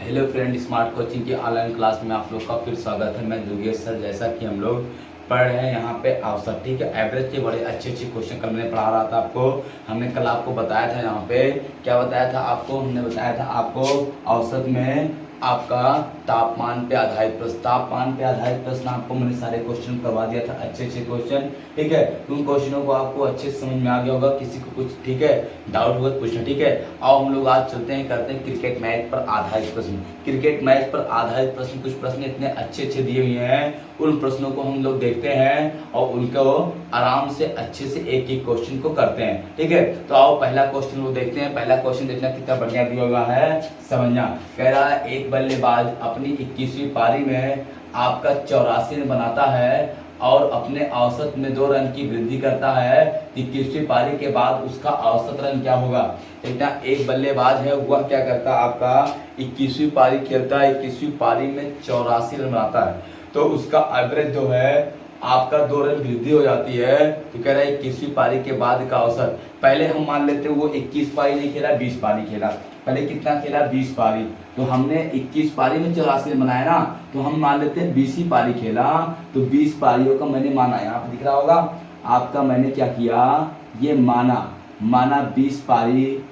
Hello friend, smart coaching की online class में आप लोग का फिर स्वागत है। मैं दुर्गेश सर। जैसा कि हम लोग पढ़ रहे हैं यहाँ पे औसत, ठीक है, एवरेज के बड़े अच्छे अच्छे क्वेश्चन कल मैंने पढ़ा रहा था आपको। हमने कल आपको बताया था यहाँ पे क्या बताया था आपको, हमने बताया था आपको औसत में आपका तापमान पे आधारित प्रश्न, तापमान पे आधारित प्रश्न आपको मैंने सारे क्वेश्चन करवा दिया था, अच्छे अच्छे क्वेश्चन, ठीक है। उन क्वेश्चनों को आपको अच्छे से समझ में आ गया होगा। किसी को कुछ ठीक है डाउट होगा तो पूछना, ठीक है। आओ हम लोग आज चलते हैं, करते हैं क्रिकेट मैच पर आधारित प्रश्न। क्रिकेट मैच पर आधारित प्रश्न, कुछ प्रश्न इतने अच्छे अच्छे दिए हुए हैं, उन प्रश्नों को हम लोग देखते हैं और उनको आराम से अच्छे से एक एक क्वेश्चन को करते हैं, ठीक है। तो आओ पहला क्वेश्चन को देखते हैं। पहला क्वेश्चन देखना कितना बढ़िया दिया हुआ है, समझना। कह रहा है एक बल्लेबाज अपनी 21वीं पारी में आपका 84 रन बनाता है और अपने औसत में 2 रन की वृद्धि करता है। 21वीं पारी के बाद उसका औसत रन क्या होगा। देखना, एक बल्लेबाज है, वह क्या करता है, आपका 21वीं पारी खेलता है, 21वीं पारी में 84 रन बनाता है, तो उसका एवरेज जो है आपका 2 रन वृद्धि हो जाती है। तो कह रहा है 21वीं पारी के बाद का औसत। पहले हम मान लेते हैं वो 21 पारी नहीं खेला, 20 पारी खेला। पहले कितना खेला, 20 पारी। तो हमने 21 पारी में 84 रन बनाया ना, तो हम मान लेते हैं 20 ही पारी खेला। तो 20 पारियों का मैंने माना, यहाँ पे दिख रहा होगा आपका, मैंने क्या किया, ये माना 20 पारी,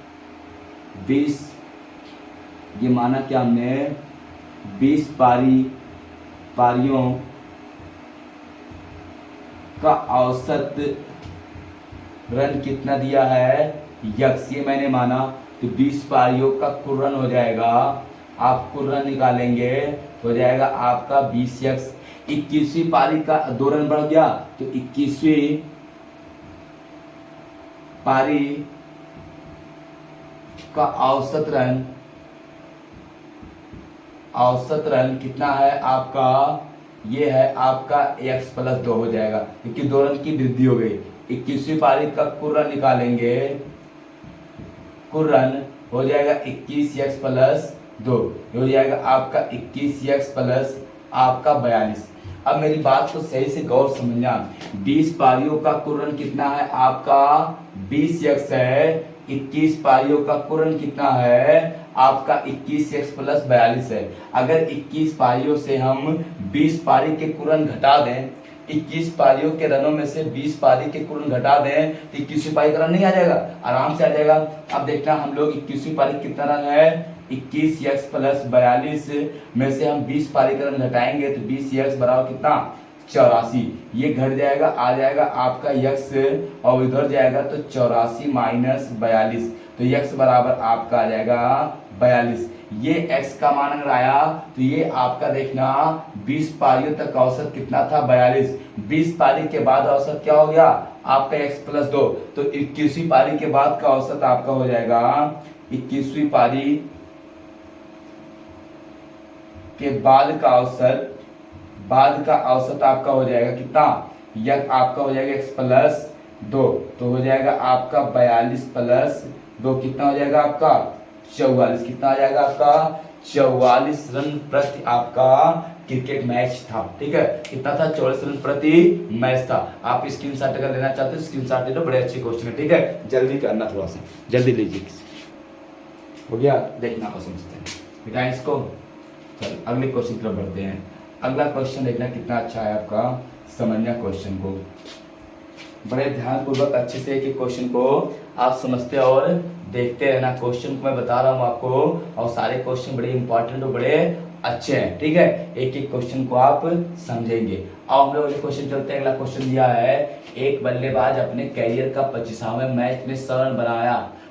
20, ये माना क्या हमने, 20 पारियों का औसत रन कितना दिया है, यक्स, ये मैंने माना। तो 20 पारियों का कुल रन हो जाएगा, आप कुल रन निकालेंगे हो जाएगा आपका 20 यक्स। 21वीं पारी का 2 रन बढ़ गया, तो 21वीं पारी का औसत रन कितना है आपका, ये है आपका x+2 हो जाएगा, क्योंकि 2 रन की वृद्धि हो गई। 21वीं पारी का कुल रन निकालेंगे, कुल रन हो जाएगा 21x+2, हो जाएगा आपका 21x प्लस आपका 42। अब मेरी बात को सही से गौर समझना, 20 पारियों का कुल रन कितना है आपका, 20x है। 21 पारियों का कुल रन कितना है आपका, 21x+42 है। अगर 21 पारियों से हम 20 पारी के कुल रन घटा दें, 21 पारियों के रनों में से 20 पारी के कुल रन घटा दें, तो 21वीं पारी का रन नहीं आ जाएगा, आराम से आ जाएगा। अब देखना, हम लोग 21वीं पारी कितना रन है, 21x+42 में से हम 20 पारी का रन घटाएंगे, तो 20x बराबर कितना, 84। ये घट जाएगा, आ जाएगा आपका यक्स, और इधर जाएगा तो 84 माइनस 42, तो यक्स बराबर आपका आ जाएगा 42। ये x का मान अगर आया तो ये आपका देखना 20 पारियों तक औसत कितना था, 42। 20 पारी के बाद औसत क्या हो गया आपका x+2, तो 21वीं पारी के बाद का औसत आपका हो जाएगा, 21वीं पारी के बाद का औसत आपका हो जाएगा कितना, यह आपका हो जाएगा x+2, तो हो जाएगा आपका 42+2, कितना हो जाएगा आपका 44। कितना आ जाएगा आपका 44 रन प्रति आपका क्रिकेट मैच था, ठीक है। कितना था, 44 रन प्रति मैच था। आप स्क्रीनशॉट अगर लेना चाहते हो स्क्रीनशॉट ले लो, बड़े अच्छे क्वेश्चन है, ठीक है। जल्दी करना, थोड़ा सा जल्दी लीजिए। हो गया, देखना को समझते हैं बेटा इसको। चल अगले क्वेश्चन की तरफ बढ़ते हैं। अगला क्वेश्चन देखना कितना अच्छा है आपका, समझना क्वेश्चन को बड़े ध्यानपूर्वक अच्छे से, एक एक क्वेश्चन को आप समझते और देखते रहना। क्वेश्चन को मैं बता रहा हूँ आपको, और सारे क्वेश्चन बड़े इंपॉर्टेंट और बड़े अच्छे हैं, ठीक है। एक एक क्वेश्चन को आप समझेंगे। और हम लोग अगले क्वेश्चन चलते हैं। अगला क्वेश्चन दिया है, एक बल्लेबाज अपने कैरियर का 25वें मैच में 100 रन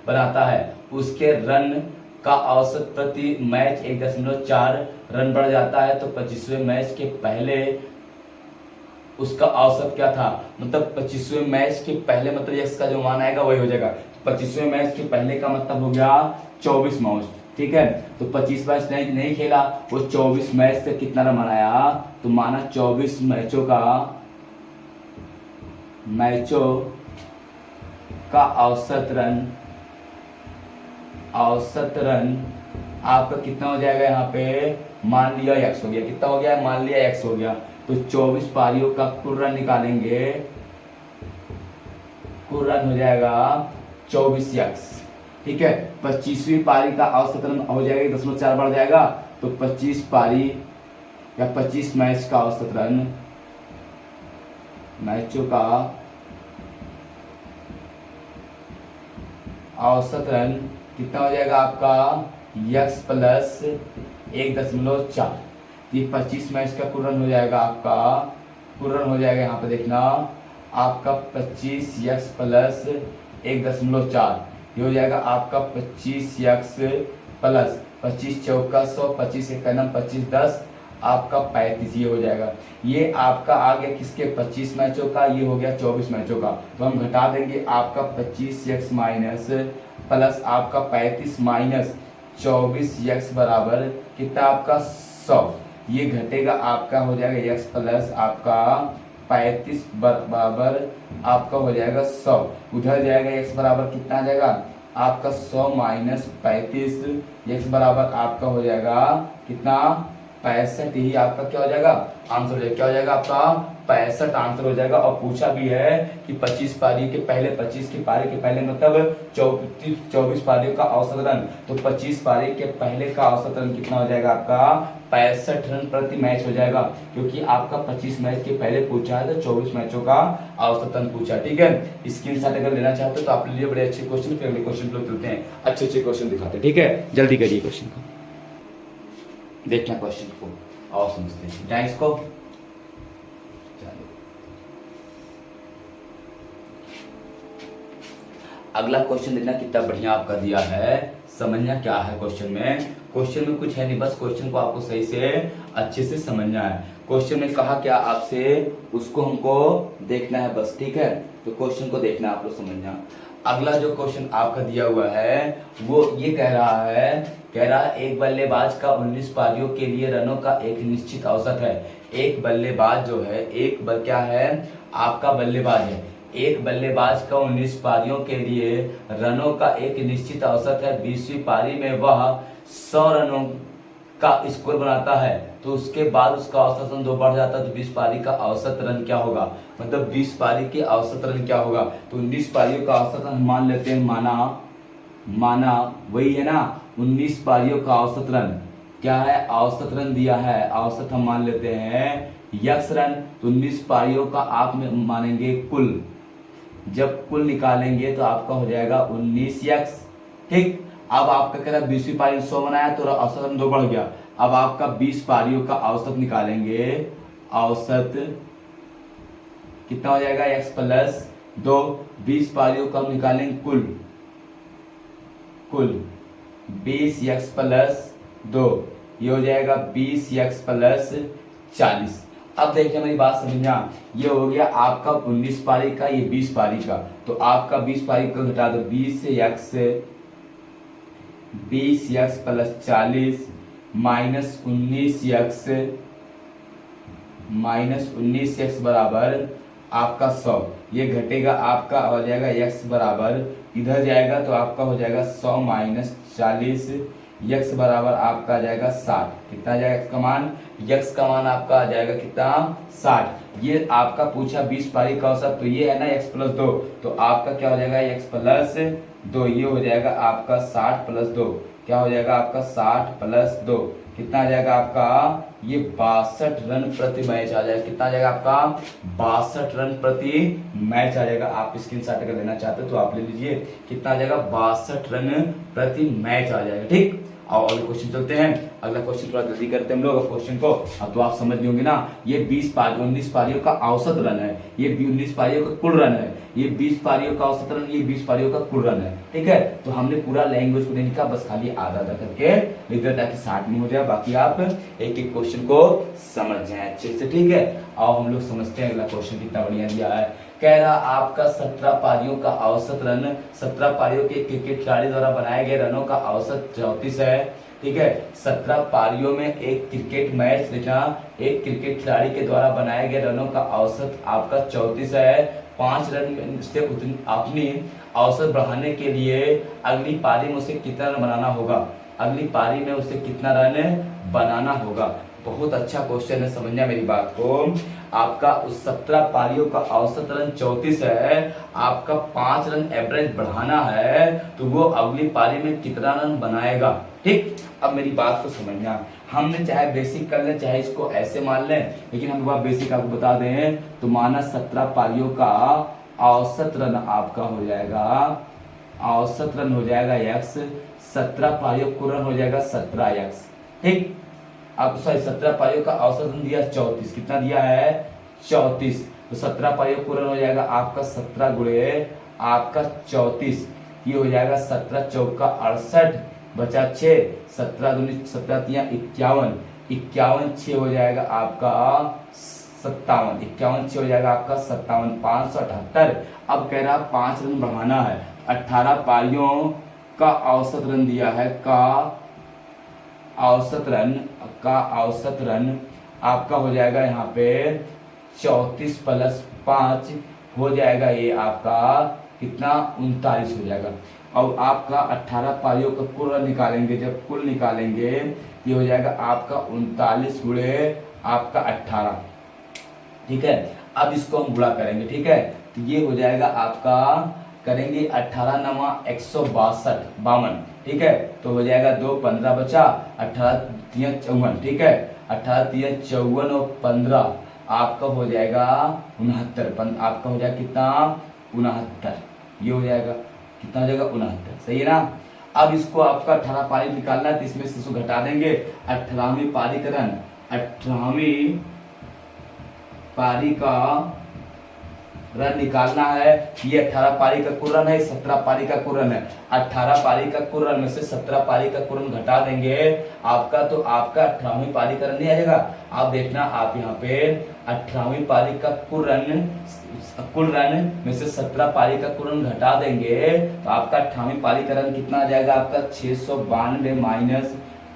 बनाता है, उसके रन का औसत प्रति मैच 1.4 रन बढ़ जाता है, तो 25वें मैच के पहले उसका औसत क्या था, मतलब 25वें मैच के पहले, मतलब x का जो मान आएगा वही हो जाएगा। 25वें मैच के पहले का मतलब हो गया 24 मैच, ठीक है। तो 25 मैच नहीं खेला, वो 24 मैच से कितना रन बनाया, तो माना 24 मैचों का औसत रन आपका कितना हो जाएगा, यहाँ पे मान लिया x हो गया, कितना हो गया, मान लिया x हो गया। तो 24 पारियों का कुल रन निकालेंगे, कुल रन हो जाएगा 24 यक्स, ठीक है। 25वीं पारी का औसत रन हो जाएगा 1.4 बढ़ जाएगा, तो 25 पारी या 25 मैच का औसत रन, मैचों का औसत रन कितना हो जाएगा आपका यक्स प्लस 1.4। ये 25 मैच का कुल रन हो जाएगा आपका, कुल रन हो जाएगा यहाँ पे देखना आपका 25 यक्स प्लस 1.4, ये हो जाएगा आपका 25 यक्स प्लस 25 चौका 100, 25 एक 25 10 आपका 35, ये हो जाएगा। ये आपका आ गया किसके 25 मैचों का, ये हो गया 24 मैचों का। तो हम घटा देंगे आपका 25 यक्स माइनस प्लस आपका 35 माइनस 24 यक्स बराबर कितना आपका 100। ये घटेगा आपका हो जाएगा यक्स प्लस आपका 35 बराबर आपका हो जाएगा 100। उधर जाएगा यक्स बराबर कितना आ जाएगा आपका 100 माइनस 35, यक्स बराबर आपका हो जाएगा कितना 65। ही आपका क्या हो जाएगा आंसर हो जाएगा, क्या हो जाएगा आपका 65 आंसर हो जाएगा। और पूछा भी है कि 25 पारी के पहले 25 की पारी के पहले मतलब 24 पारियों का औसत रन, तो 25 पारी के पहले का औसत रन कितना हो जाएगा आपका 65 रन प्रति मैच हो जाएगा, क्योंकि आपका 25 मैच के पहले पूछा है तो 24 मैचों का औसत रन पूछा। ठीक है, स्क्रीनशॉट अगर लेना चाहते हो तो आप लिए बड़े अच्छे क्वेश्चन, फिर अगले क्वेश्चन पे चलते हैं। अच्छे अच्छे क्वेश्चन दिखाते हैं, ठीक है, जल्दी करिए क्वेश्चन को, देखना क्वेश्चन को और समझते हैं गाइस को। अगला क्वेश्चन देखना कितना बढ़िया आपका दिया है, समझना क्या है क्वेश्चन में। क्वेश्चन में कुछ है नहीं, बस क्वेश्चन को आपको सही से अच्छे से समझना है। क्वेश्चन में कहा क्या आपसे, उसको हमको देखना है बस, ठीक है। तो क्वेश्चन को देखना है, आप लोग समझना। अगला जो क्वेश्चन आपका दिया हुआ है वो ये कह रहा है एक बल्लेबाज का 19 पारियों के लिए रनों का एक निश्चित औसत है। एक बल्लेबाज जो है क्या है आपका बल्लेबाज है, एक बल्लेबाज का 19 पारियों के लिए रनों का एक निश्चित औसत है। 20वीं पारी में वह 100 रनों का स्कोर बनाता है, तो उसके बाद उसका औसत रन 2 बढ़ जाता है, तो 20 पारी का औसत रन क्या होगा, मतलब 20 पारी के औसत रन क्या होगा। तो 19 पारियों का औसत रन मान लेते हैं, माना वही है ना 19 पारियों का औसत रन क्या है, औसत रन दिया है, औसत हम मान लेते हैं यक्स रन। तो 19 पारियों का आप में मानेंगे कुल, जब कुल निकालेंगे तो आपका हो जाएगा 19 यक्स। ठीक, अब आपका कह रहा है 20वीं पारी में 100 बनाया तो औसत रन 2 बढ़ गया। अब आपका 20 पारियों का औसत निकालेंगे, औसत कितना हो जाएगा x प्लस 2। 20 पारियों का हम निकालेंगे कुल 20 x प्लस 2, ये हो जाएगा 20 x प्लस 40। अब देखिए मेरी बात समझना, ये हो गया आपका 19 पारी का, ये 20 पारी का। तो आपका 20 पारी का घटा दो, 20 x प्लस 40 माइनस 19 x बराबर आपका 100। ये घटेगा आपका हो जाएगा x बराबर, इधर जाएगा तो आपका हो जाएगा 100 माइनस 40, x बराबर आपका आ जाएगा 60। कितना आ जाएगा x का मान, x का मान आपका आ जाएगा कितना 60। ये आपका पूछा 20 पारी का औसत, तो ये है ना x प्लस 2, तो आपका क्या हो जाएगा x प्लस 2, ये हो जाएगा आपका 60 प्लस 2, क्या हो जाएगा आपका 60 प्लस 2, कितना आ जाएगा आपका ये 62 रन प्रति मैच आ जाएगा। कितना आ जाएगा आपका 62 रन प्रति मैच आ जाएगा। आप स्क्रीनशॉट अगर लेना चाहते हो तो आप ले लीजिए, कितना आ जाएगा 62 रन प्रति मैच आ जाएगा। ठीक, और अगले क्वेश्चन चलते हैं। अगला क्वेश्चन थोड़ा जल्दी करते हैं हम लोग क्वेश्चन को, अब तो आप समझ गए होंगे ना। ये 19 पारियों का औसत रन है, ये 19 पारियों का कुल रन है, ये 20 पारियों का औसत रन, ये 20 पारियों का कुल रन है। ठीक है, तो हमने पूरा लैंग्वेज को नहीं लिखा, बस खाली आधा आधा करके लिख दिया ताकि 60 नहीं हो जाए। बाकी आप एक एक क्वेश्चन को समझ जाए अच्छे से। ठीक है, और हम लोग समझते हैं अगला क्वेश्चन कितना बढ़िया दिया है। कह रहा आपका 17 पारियों का औसत रन, 17 पारियों के क्रिकेट खिलाड़ी द्वारा बनाए गए रनों का औसत 34 है। ठीक है, 17 पारियों में एक क्रिकेट मैच लिखा, एक क्रिकेट खिलाड़ी के द्वारा बनाए गए रनों का औसत आपका 34 है। 5 रन से अपनी औसत बढ़ाने के लिए अगली पारी में उसे कितना रन बनाना होगा, अगली पारी में उसे कितना रन बनाना होगा। बहुत अच्छा क्वेश्चन है, समझना मेरी बात को। आपका उस 17 पारियों का औसत रन 34 है, आपका 5 रन एवरेज बढ़ाना है, तो वो अगली पारी में कितना रन बनाएगा। ठीक, अब मेरी बात को समझना, हमने चाहे बेसिक कर लें चाहे इसको ऐसे मान लें, लेकिन हम बात बेसिक आपको बता दें तो माना 17 पारियों का औसत रन आपका हो जाएगा, औसत रन हो जाएगा x, 17 पारियों को रन हो जाएगा 17x। ठीक, अब सॉरी 17 पारियों का औसत रन दिया 34, कितना दिया है 34, तो 17 पारियों को रन हो जाएगा आपका 17 गुणे आपका 34, ये हो जाएगा 17 चौका 68 बचा 6, 17 दूनी 17 तिया 51, 51 6 हो जाएगा आपका 57, 51 6 हो जाएगा आपका 57, 578। अब कह रहा 5 रन बढ़ाना है, 18 पारियों का औसत रन दिया है, का औसत रन आपका हो जाएगा यहाँ पे 34 प्लस 5 हो जाएगा ये आपका कितना 39 हो जाएगा। और आपका 18 पारियों का कुल रन निकालेंगे, जब कुल निकालेंगे ये हो जाएगा आपका 39 गुणे आपका 18। ठीक है, अब इसको हम गुणा करेंगे। ठीक है, तो ये हो जाएगा आपका करेंगे 18 नमा 162। ठीक है, तो हो जाएगा 2 15 बचा, 18 तिया 54। ठीक है, 18 तिया 54 और 15 आपका हो जाएगा 69, आपका हो जाएगा कितना 69, ये हो जाएगा कितना हो जाएगा 69। सही है ना। अब इसको आपका 18 पारी निकालना है तो इसमें से इसको घटा देंगे, 18वीं पारी का रन, 18वीं पारी का रन निकालना है। ये 18 पारी का कुल रन है, 17 पारी का कुल रन है, 18 पारी का कुल रन में से 17 पारी का कुल रन घटा देंगे आपका, तो आपका 18वीं पारी का रन नहीं आ जाएगा। आप देखना आप यहाँ पे 18वीं पारी का कुल रन में से 17 पारी का कुल रन घटा देंगे तो आपका 18वीं पारी का रन कितना आ जाएगा आपका 692 माइनस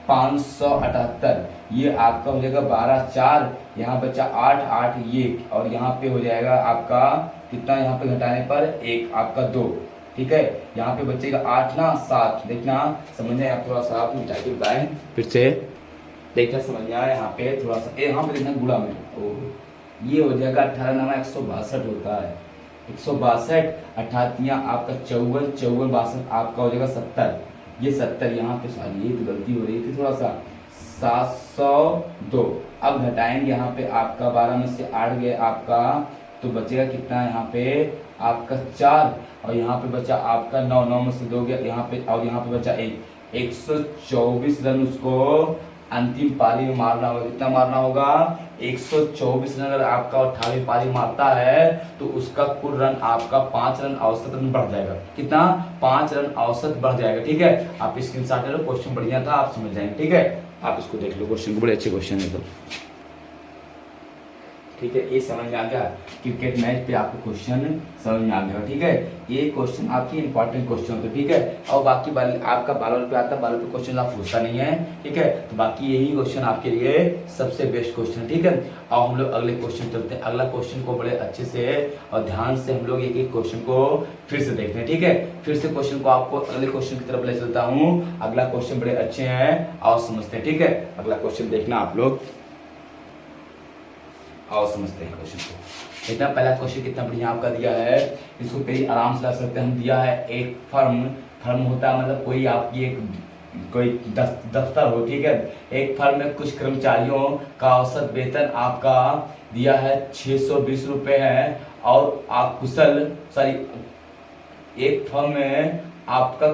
578, ये आपका हो जाएगा 12 4, यहाँ बचा 8 8 ये, और यहाँ पे हो जाएगा आपका कितना, यहाँ पे घटाने पर 1 आपका 2। ठीक है, यहाँ पे बचेगा 8 ना 7, देखना समझना, आप थोड़ा सा आप मिटा के बताएं फिर से, देखना समझ आया। यहाँ पे थोड़ा सा यहाँ पे देखना गुणा में, ये हो जाएगा 18 नमा 162 होता है, 162, 18 आपका 54, 54 62 आपका हो जाएगा 70, ये 70 यहाँ पे सॉरी ये तो गलती हो रही थी थोड़ा सा, 702। अब घटाएंगे यहाँ पे आपका 12 में से 8 गए आपका, तो बचेगा कितना यहाँ पे आपका 4, और यहाँ पे बचा आपका 9, 9 में से 2 गया यहाँ पे, और यहाँ पे बचा 1, 124 रन उसको अंतिम पारी में मारना होगा। कितना मारना होगा 124 रन। अगर आपका 18वीं पारी मारता है तो उसका कुल रन आपका 5 रन औसत रन बढ़ जाएगा, कितना 5 रन औसत बढ़ जाएगा। ठीक है, आप स्क्रीनशॉट ले लो, क्वेश्चन बढ़िया था, आप समझ जाएंगे। ठीक है, आप इसको देख लो, क्वेश्चन बड़े अच्छे क्वेश्चन है। तो ठीक है, ये समझ में आ गया, क्रिकेट मैच पे आपको क्वेश्चन समझ में आ गया। ठीक है, ये क्वेश्चन आपकी इंपॉर्टेंट क्वेश्चन होते हैं। ठीक है, और बाकी आपका 12 पे आता है, 12 पे क्वेश्चन आप पूछता नहीं है। ठीक है, तो बाकी यही क्वेश्चन आपके लिए सबसे बेस्ट क्वेश्चन। ठीक है, और हम लोग अगले क्वेश्चन चलते हैं। अगला क्वेश्चन को बड़े अच्छे से और ध्यान से हम लोग एक एक क्वेश्चन को फिर से देखते हैं। ठीक है, फिर से क्वेश्चन को आपको अगले क्वेश्चन की तरफ ले चलता हूँ। अगला क्वेश्चन बड़े अच्छे हैं और समझते हैं। ठीक है, अगला क्वेश्चन देखना आप लोग और समझते हैं क्वेश्चन को। इतना पहला क्वेश्चन कितना बढ़िया आपका दिया है, इसको कई आराम से ला सकते हैं हम। दिया है एक फर्म होता है मतलब कोई आपकी एक कोई दफ्तर हो। ठीक है, एक फर्म में कुछ कर्मचारियों का औसत वेतन आपका दिया है 620 रुपये है, और आप एक फर्म में आपका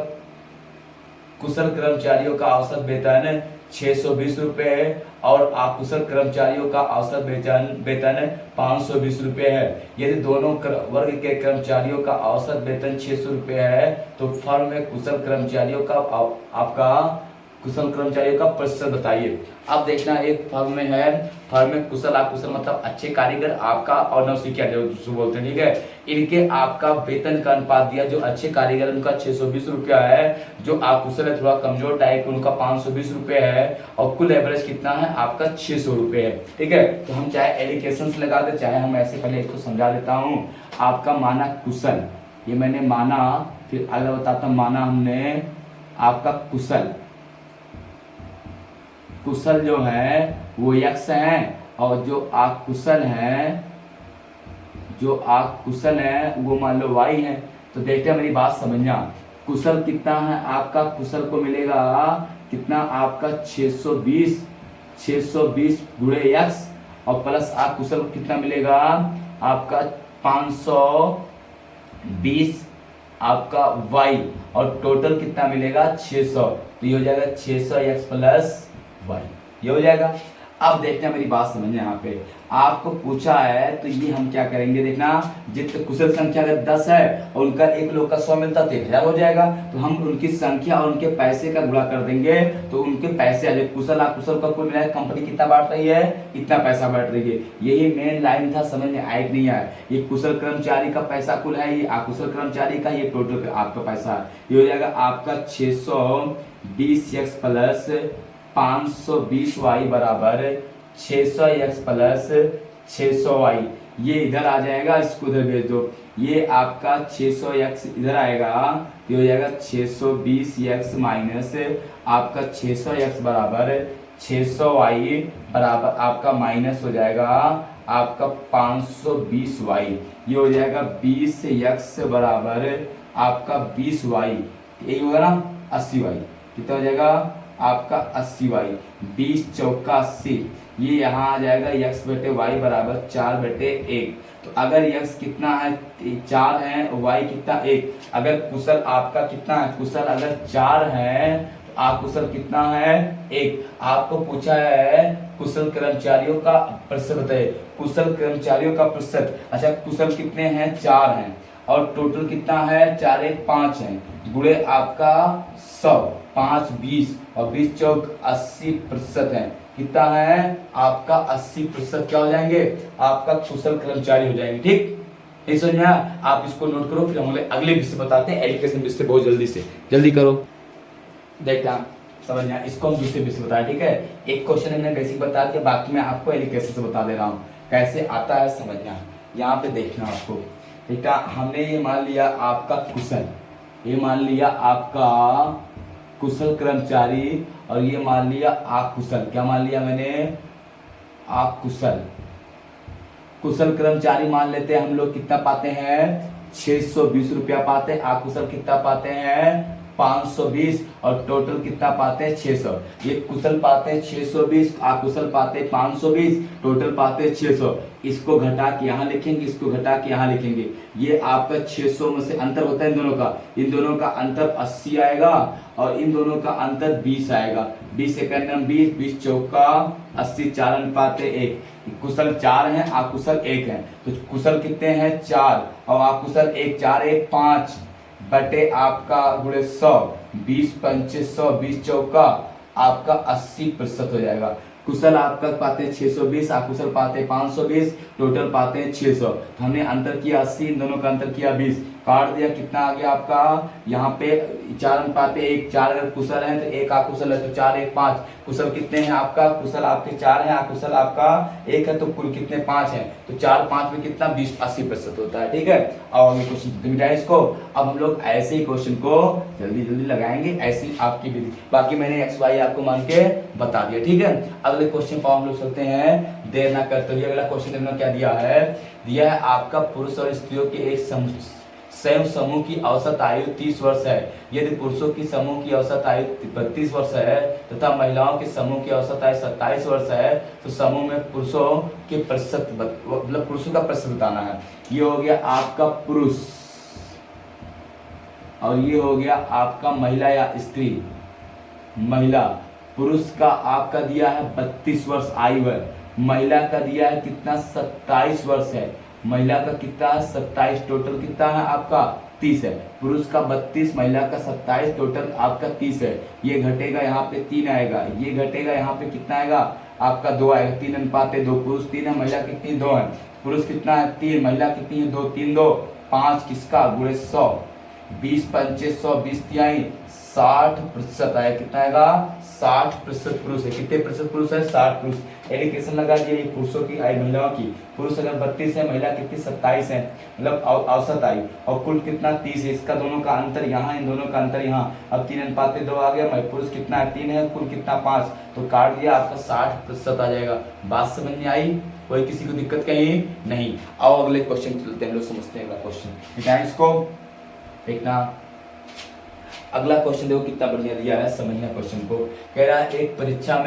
कुशल कर्मचारियों का औसत वेतन 620 रुपये है, और अकुशल कर्मचारियों का औसत वेतन 520 रुपये है। यदि दोनों वर्ग के कर्मचारियों का औसत वेतन 600 रुपये है तो फर्म में कुशल कर्मचारियों का प्रतिशत बताइए। अब देखना, एक फर्म में है, फर्म में कुशल अकुशल मतलब अच्छे कारीगर आपका और नौसिखिया जो बोलते हैं। ठीक है, इनके आपका वेतन का अनुपात दिया, जो अच्छे कारीगर उनका 620 रुपया है, जो अकुशल है थोड़ा कमजोर टाइप उनका 520 रुपये है, और कुल एवरेज कितना है आपका 600 रुपये है। ठीक है, तो हम चाहे एलिकेशन लगा दे चाहे हम ऐसे, पहले इसको समझा देता हूँ। आपका माना कुशल, ये मैंने माना, फिर अगला बताता हूँ। माना हमने आपका कुशल जो है वो x है, और जो अकुशल है वो मान लो y है। तो देखते हैं, मेरी बात समझना, कुशल कितना है आपका, कुशल को मिलेगा कितना आपका 620 620 गुणे x और प्लस कुशल कितना मिलेगा आपका 520 आपका y और टोटल कितना मिलेगा 600। तो ये हो जाएगा 600x प्लस y, ये हो जाएगा। अब देखना मेरी बात समझना, यहाँ पे आपको पूछा है तो ये हम क्या करेंगे देखना, जितने कुशल संख्या अगर 10 है और उनका एक लोग का 100 मिलता तो 1000 हो जाएगा। तो हम उनकी संख्या और उनके पैसे का गुणा कर देंगे तो उनके पैसे आ जाए। कुशल अकुशल का कुल मिला कंपनी कितना बांट रही है, इतना पैसा बांट रही है। यही मेन लाइन था, समझ में आया कि नहीं आया। ये कुशल कर्मचारी का पैसा कुल है, ये अकुशल कर्मचारी का, ये टोटल आपका पैसा है। ये हो जाएगा आपका 620x प्लस 520y बराबर 600x प्लस 600y। ये इधर आ जाएगा, इसको इधर भेज दो। ये आपका 600x इधर आएगा, ये हो जाएगा 620x माइनस आपका 600x बराबर 600y बराबर आपका माइनस हो जाएगा आपका 520y। ये हो जाएगा 20x बराबर आपका 20y, यही होगा ना 80y। कितना हो जाएगा आपका 80y, 20 चौका 80। ये यहाँ आ जाएगा x बटे y बराबर 4/1। तो अगर x कितना है 4 है, y कितना 1। अगर कुशल आपका कितना है, कुशल अगर 4 है तो अकुशल कितना है 1। आपको पूछा है कुशल कर्मचारियों का प्रतिशत बताइए, कुशल कर्मचारियों का प्रतिशत। अच्छा कुशल कितने हैं 4 हैं और टोटल कितना है 4 1 5 है, गुणे आपका 100, 5 20 और 20 चौक 80% है। कितना है आपका 80% क्या हो जाएंगे आपका कुशल कर्मचारी हो जाएंगे। ठीक, ये समझ में आया? आप इसको नोट करो, फिर हम अगले विषय बताते हैं एजुकेशन विषय। बहुत जल्दी करो, देखना समझ में आया। इसको हम दूसरे विषय बताए, ठीक है। एक क्वेश्चन हमने बेसिक बता दिया, बाकी मैं आपको एजुकेशन से बता दे रहा हूँ कैसे आता है समझना। यहाँ पे देखना आपको, ठीक है। हमने ये मान लिया आपका कुशल, ये मान लिया आपका कुशल कर्मचारी और ये मान लिया अकुशल। क्या मान लिया मैंने, अकुशल। कुशल कर्मचारी मान लेते हैं हम लोग, कितना पाते हैं 620 रुपया पाते हैं। अकुशल कितना पाते हैं 520 और टोटल कितना पाते हैं 600। ये कुशल पाते हैं 620, अकुशल पाते हैं 520, टोटल पाते हैं 600। इसको घटा के यहाँ लिखेंगे, इसको घटा के यहाँ लिखेंगे। ये आपका 600 में से अंतर होता है इन दोनों का, इन दोनों का अंतर 80 आएगा और इन दोनों का अंतर 20 आएगा। 20 सेकंड 20, 20 चौका 80, 4 अनुपात 1। कुशल 4 हैं, अकुशल 1 है। तो कुशल कितने हैं 4 और अकुशल 1, 4 1 5 बटे आपका गुणे 100, 20 पंचे 100, 20 चौका आपका 80% हो जाएगा। कुशल आपका पाते हैं 620, अकुशल पाते हैं 520, टोटल पाते हैं 600। तो हमने अंतर किया 80, इन दोनों का अंतर किया 20, काट दिया। कितना आ गया आपका यहाँ पे 4 अनुपात 1। 4 अगर कुशल है तो 1 अकुशल है, तो 4 1 5। कुशल कितने हैं आपका, कुशल आपके 4 हैं, अकुशल आपका 1 है, तो कुल कितने 5 हैं। तो 4 5 में कितना 20 80% होता है। ठीक है, और ये क्वेश्चन मिटाए इसको। अब हम लोग ऐसे ही क्वेश्चन को जल्दी लगाएंगे, ऐसी आपकी विधि। बाकी मैंने एक्स वाई आपको मान के बता दिया। ठीक है, अगले क्वेश्चन पर हम लोग चलते हैं, देर ना करते हुए। अगला क्वेश्चन हमने क्या दिया है, दिया है आपका पुरुष और स्त्रियों के एक संयुक्त समूह की औसत आयु 30 वर्ष है। यदि पुरुषों की समूह की औसत आयु 32 वर्ष है तथा महिलाओं के समूह की औसत आयु 27 वर्ष है, तो समूह में पुरुषों के प्रतिशत, मतलब पुरुषों का प्रतिशत बताना है। ये हो गया आपका पुरुष और ये हो गया आपका महिला या स्त्री। महिला, पुरुष का आपका दिया है 32 वर्ष आयु है, महिला का दिया है कितना 27 वर्ष है। महिला का कितना है 27, टोटल कितना है आपका 30 है। पुरुष का 32, महिला का 27, टोटल आपका 30 है। ये घटेगा यहाँ पे 3 आएगा, ये घटेगा यहाँ पे कितना आएगा आपका 2 आएगा। 3 अनुपात 2, पुरुष 3 है, महिला कितनी 2 है। पुरुष कितना है 3, महिला कितनी है 2, 3 2 5 किसका गुणे 100, 20 पंचे 100, 20 तिहाई 60% आएगा। कितना आएगा 60% पुरुष है। कितने प्रतिशत पुरुष है 60 पुरुष। एडिकेशन लगा दिए पुरुषों की आयु, महिलाओं की। पुरुष अगर 32 है, महिला कितनी 27 है, मतलब औसत आयु, और कुल कितना 30 है। इसका दोनों का अंतर यहाँ, इन दोनों का अंतर यहाँ। अब 3 अनुपात 2 आ गया। पुरुष कितना है 3 है, कुल कितना 5, तो काट दिया आपका 60% आ जाएगा। बात समझ में आई, कोई किसी को दिक्कत कहीं नहीं। आओ अगले क्वेश्चन चलते हैं, हम लोग समझते हैं अगला क्वेश्चन। इसको देखना, अगला क्वेश्चन देखो कितना बढ़िया दिया है, समझना क्वेश्चन को। कह रहा है एक परीक्षा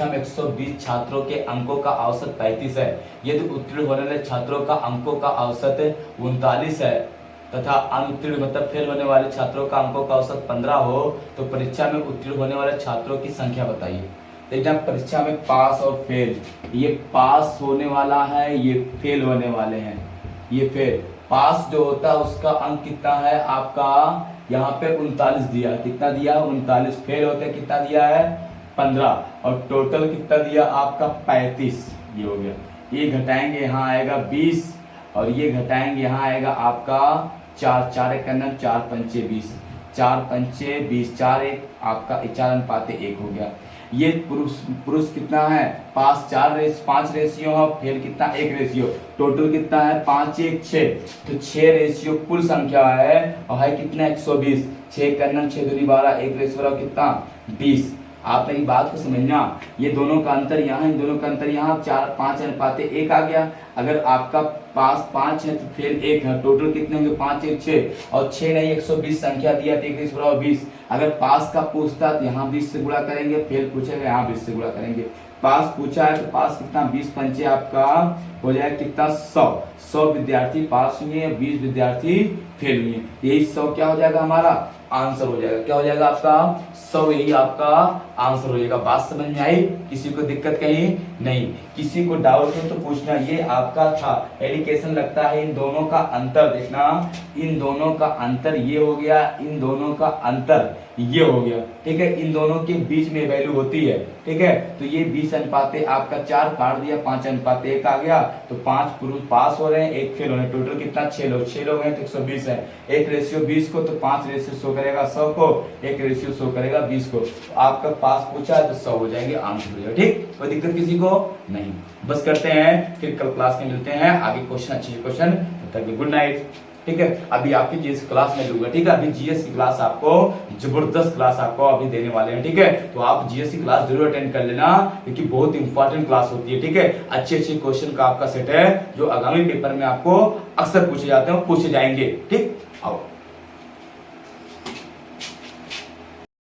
में 120 छात्रों के अंकों का औसत 35 है। यदि उत्तीर्ण होने वाले छात्रों का अंकों का औसत 39 है तथा अनुत्तीर्ण मतलब फेल होने वाले छात्रों का अंकों का औसत 15 हो तो परीक्षा में उत्तीर्ण होने वाले छात्रों की संख्या बताइए। देखना परीक्षा में पास और फेल, ये पास होने वाला है, ये फेल होने वाले हैं। ये फेल, पास जो होता है उसका अंक कितना है आपका, यहाँ पे 39 दिया है। कितना दिया है? 39। फेल होते हैं कितना दिया है? 15। और टोटल कितना दिया आपका? 35। ये हो गया। ये घटाएंगे यहाँ आएगा 20 और ये घटाएंगे यहाँ आएगा आपका 4। 4 एक करना, 4 पंचे 20, 4 पंचे 20, 4 एक आपका 4:1 हो गया। ये पुरुष कितना है? पास 5 रेशियो है, फेल कितना? 1 रेशियो। टोटल कितना है? 5 1 6, तो 6 रेशियो कुल संख्या है और है कितना? 120। 6 करना 6 दूनी 12, 1 रेशियो कितना? 20। आप मेरी बात को समझना, ये दोनों का अंतर यहाँ, इन दोनों का अंतर यहाँ, 4 5:1 आ गया। अगर आपका पास 5 है तो फेल 1 है। टोटल कितने होंगे? 5 1 6 और 6 नहीं 120 संख्या दिया तो 1 20। अगर पास का पूछता तो यहाँ 20 से गुणा करेंगे, फेल पूछेगा यहाँ 20 से गुणा करेंगे। पास पूछा है तो पास कितना? 20 पंचे आपका हो जाएगा कितना? 100 विद्यार्थी पास हुए, 20 विद्यार्थी फेल हुए। यही 100 क्या हो जाएगा हमारा? आंसर हो जाएगा। क्या हो जाएगा आपका? 100 यही आपका आंसर हो जाएगा। बात समझ में आई? किसी को दिक्कत कहीं नहीं? किसी को डाउट हो तो पूछना। ये आपका था एडिकेशन लगता है। इन दोनों का अंतर देखना, इन दोनों का अंतर ये हो गया, इन दोनों का अंतर ये हो गया, ठीक है। इन दोनों के बीच में वैल्यू होती है, ठीक है। तो ये 20 आपका 4 काट दिया, 5:1 आ गया, तो 5 पुरुष पास हो रहे हैं, 1 फेल हो रहे हैं। टोटल कितना? 6 लोग हैं तो 120 है। 1 रेशियो 20 को तो 5 रेशियो शो करेगा 100 को, 1 रेशियो शो करेगा 20 को। तो आपका पास पूछा है तो 100 हो जाएंगे, आंसर हो जाएगा। ठीक, कोई दिक्कत किसी को नहीं। बस करते हैं, फिर कल क्लास में मिलते हैं। आगे क्वेश्चन अच्छे क्वेश्चन, तब तक गुड नाइट। ठीक है, अभी आपकी जीएस क्लास में दूंगा, ठीक है। अभी जीएस की क्लास आपको जबरदस्त क्लास आपको अभी देने वाले हैं, ठीक है। तो आप जीएस की क्लास जरूर अटेंड कर लेना, क्योंकि बहुत इंपॉर्टेंट क्लास होती है, ठीक है। अच्छे क्वेश्चन का आपका सेट है जो आगामी पेपर में आपको अक्सर पूछे जाते हैं, पूछे जाएंगे। ठीक, आओ।